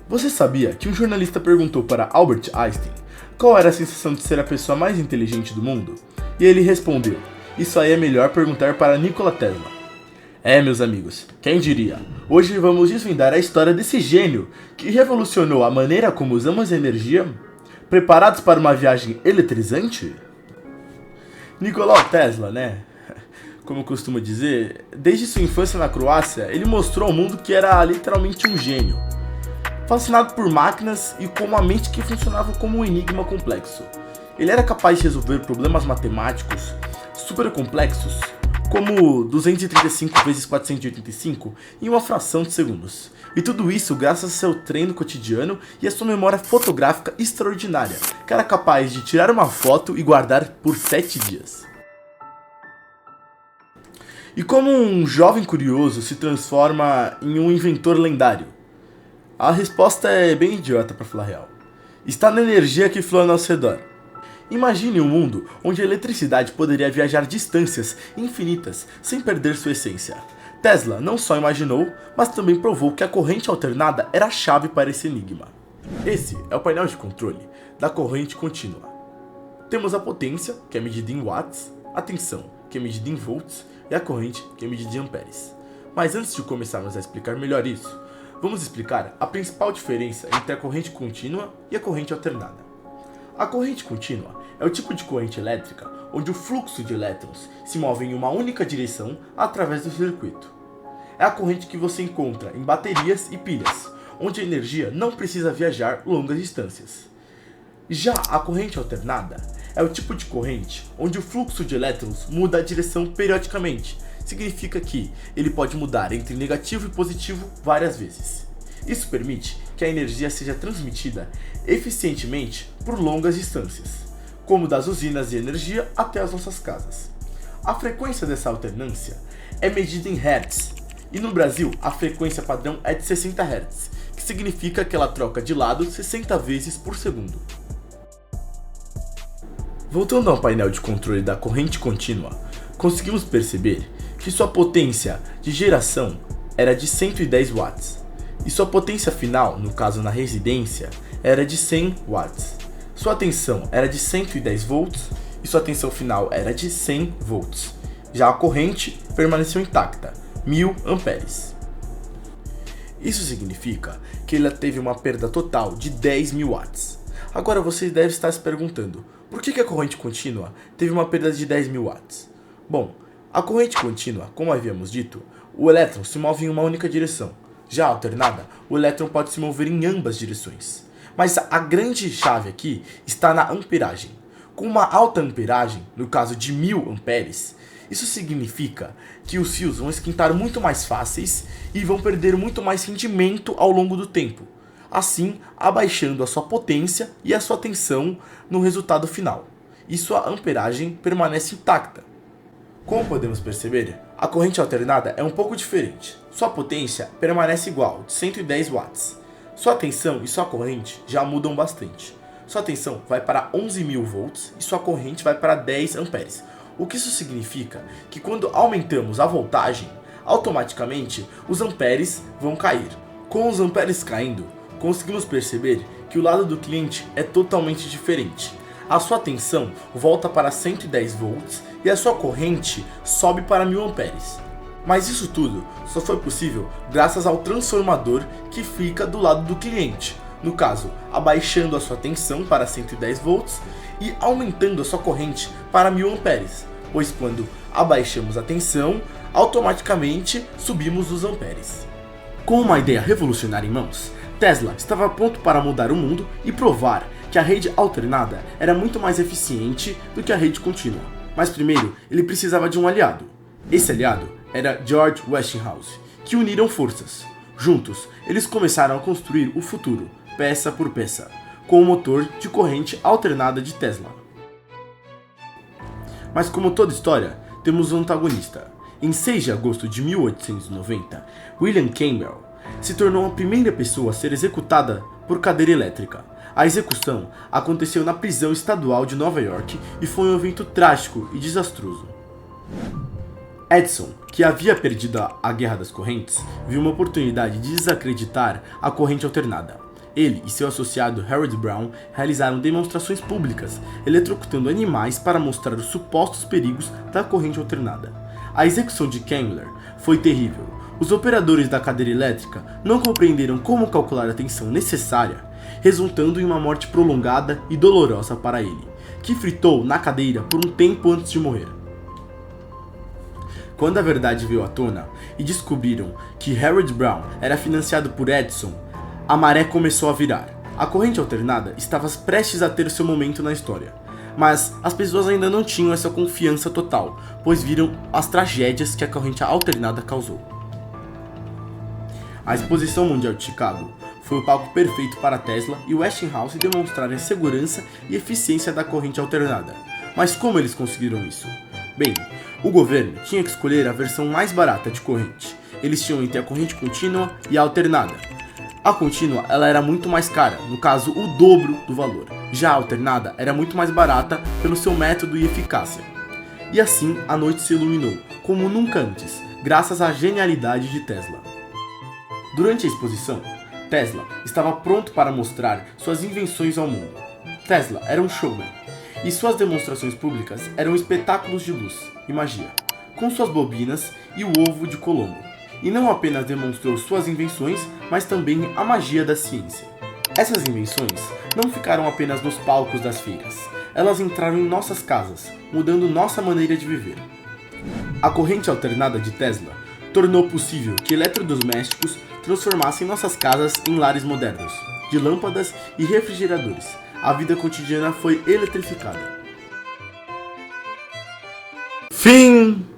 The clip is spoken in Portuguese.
Você sabia que um jornalista perguntou para Albert Einstein qual era a sensação de ser a pessoa mais inteligente do mundo? E ele respondeu: isso aí é melhor perguntar para Nikola Tesla. Meus amigos, quem diria? Hoje vamos desvendar a história desse gênio que revolucionou a maneira como usamos energia. Preparados para uma viagem eletrizante? Nikola Tesla, né? Como eu costumo dizer, desde sua infância na Croácia, ele mostrou ao mundo que era literalmente um gênio. Fascinado por máquinas e com uma mente que funcionava como um enigma complexo. Ele era capaz de resolver problemas matemáticos super complexos, como 235 vezes 485 em uma fração de segundos. E tudo isso graças ao seu treino cotidiano e à sua memória fotográfica extraordinária, que era capaz de tirar uma foto e guardar por 7 dias. E como um jovem curioso se transforma em um inventor lendário? A resposta é bem idiota, para falar a real. Está na energia que flui ao nosso redor. Imagine um mundo onde a eletricidade poderia viajar distâncias infinitas sem perder sua essência. Tesla não só imaginou, mas também provou que a corrente alternada era a chave para esse enigma. Esse é o painel de controle da corrente contínua. Temos a potência, que é medida em watts, a tensão, que é medida em volts, e a corrente, que é medida em amperes. Mas antes de começarmos a explicar melhor isso, vamos explicar a principal diferença entre a corrente contínua e a corrente alternada. A corrente contínua é o tipo de corrente elétrica onde o fluxo de elétrons se move em uma única direção através do circuito. É a corrente que você encontra em baterias e pilhas, onde a energia não precisa viajar longas distâncias. Já a corrente alternada é o tipo de corrente onde o fluxo de elétrons muda a direção periodicamente. Significa que ele pode mudar entre negativo e positivo várias vezes. Isso permite que a energia seja transmitida eficientemente por longas distâncias, como das usinas de energia até as nossas casas. A frequência dessa alternância é medida em Hz, e no Brasil a frequência padrão é de 60 Hz, que significa que ela troca de lado 60 vezes por segundo. Voltando ao painel de controle da corrente contínua, conseguimos perceber que sua potência de geração era de 110 watts, e sua potência final, no caso na residência, era de 100 watts. Sua tensão era de 110 volts e sua tensão final era de 100 volts. Já a corrente permaneceu intacta, 1000 amperes. Isso significa que ela teve uma perda total de 10.000 watts. Agora você deve estar se perguntando, por que a corrente contínua teve uma perda de 10.000 watts? Bom, a corrente contínua, como havíamos dito, o elétron se move em uma única direção. Já a alternada, o elétron pode se mover em ambas direções. Mas a grande chave aqui está na amperagem. Com uma alta amperagem, no caso de 1000 amperes, isso significa que os fios vão esquentar muito mais fáceis e vão perder muito mais rendimento ao longo do tempo, assim abaixando a sua potência e a sua tensão no resultado final. E sua amperagem permanece intacta. Como podemos perceber, a corrente alternada é um pouco diferente. Sua potência permanece igual, de 110 watts. Sua tensão e sua corrente já mudam bastante. Sua tensão vai para 11.000 volts e sua corrente vai para 10 amperes. O que isso significa? Que quando aumentamos a voltagem, automaticamente os amperes vão cair. Com os amperes caindo, conseguimos perceber que o lado do cliente é totalmente diferente. A sua tensão volta para 110 volts e a sua corrente sobe para 1000 amperes. Mas isso tudo só foi possível graças ao transformador que fica do lado do cliente. No caso, abaixando a sua tensão para 110 volts e aumentando a sua corrente para 1000 amperes. Pois quando abaixamos a tensão, automaticamente subimos os amperes. Com uma ideia revolucionária em mãos, Tesla estava pronto para mudar o mundo e provar que a rede alternada era muito mais eficiente do que a rede contínua. Mas primeiro, ele precisava de um aliado. Esse aliado era George Westinghouse, que uniram forças. Juntos, eles começaram a construir o futuro, peça por peça, com o motor de corrente alternada de Tesla. Mas como toda história, temos um antagonista. Em 6 de agosto de 1890, William Campbell se tornou a primeira pessoa a ser executada por cadeira elétrica. A execução aconteceu na prisão estadual de Nova York e foi um evento trágico e desastroso. Edison, que havia perdido a Guerra das Correntes, viu uma oportunidade de desacreditar a corrente alternada. Ele e seu associado Harold Brown realizaram demonstrações públicas, eletrocutando animais para mostrar os supostos perigos da corrente alternada. A execução de Chandler foi terrível. Os operadores da cadeira elétrica não compreenderam como calcular a tensão necessária, resultando em uma morte prolongada e dolorosa para ele, que fritou na cadeira por um tempo antes de morrer. Quando a verdade veio à tona e descobriram que Harold Brown era financiado por Edison, a maré começou a virar. A corrente alternada estava prestes a ter seu momento na história, mas as pessoas ainda não tinham essa confiança total, pois viram as tragédias que a corrente alternada causou. A Exposição Mundial de Chicago foi o palco perfeito para Tesla e Westinghouse demonstrarem a segurança e eficiência da corrente alternada. Mas como eles conseguiram isso? Bem, o governo tinha que escolher a versão mais barata de corrente. Eles tinham entre a corrente contínua e a alternada. A contínua ela era muito mais cara, no caso o dobro do valor. Já a alternada era muito mais barata pelo seu método e eficácia. E assim a noite se iluminou, como nunca antes, graças à genialidade de Tesla. Durante a exposição, Tesla estava pronto para mostrar suas invenções ao mundo. Tesla era um showman, e suas demonstrações públicas eram espetáculos de luz e magia, com suas bobinas e o ovo de Colombo. E não apenas demonstrou suas invenções, mas também a magia da ciência. Essas invenções não ficaram apenas nos palcos das feiras, elas entraram em nossas casas, mudando nossa maneira de viver. A corrente alternada de Tesla tornou possível que eletrodomésticos transformassem nossas casas em lares modernos, de lâmpadas e refrigeradores. A vida cotidiana foi eletrificada. Fim!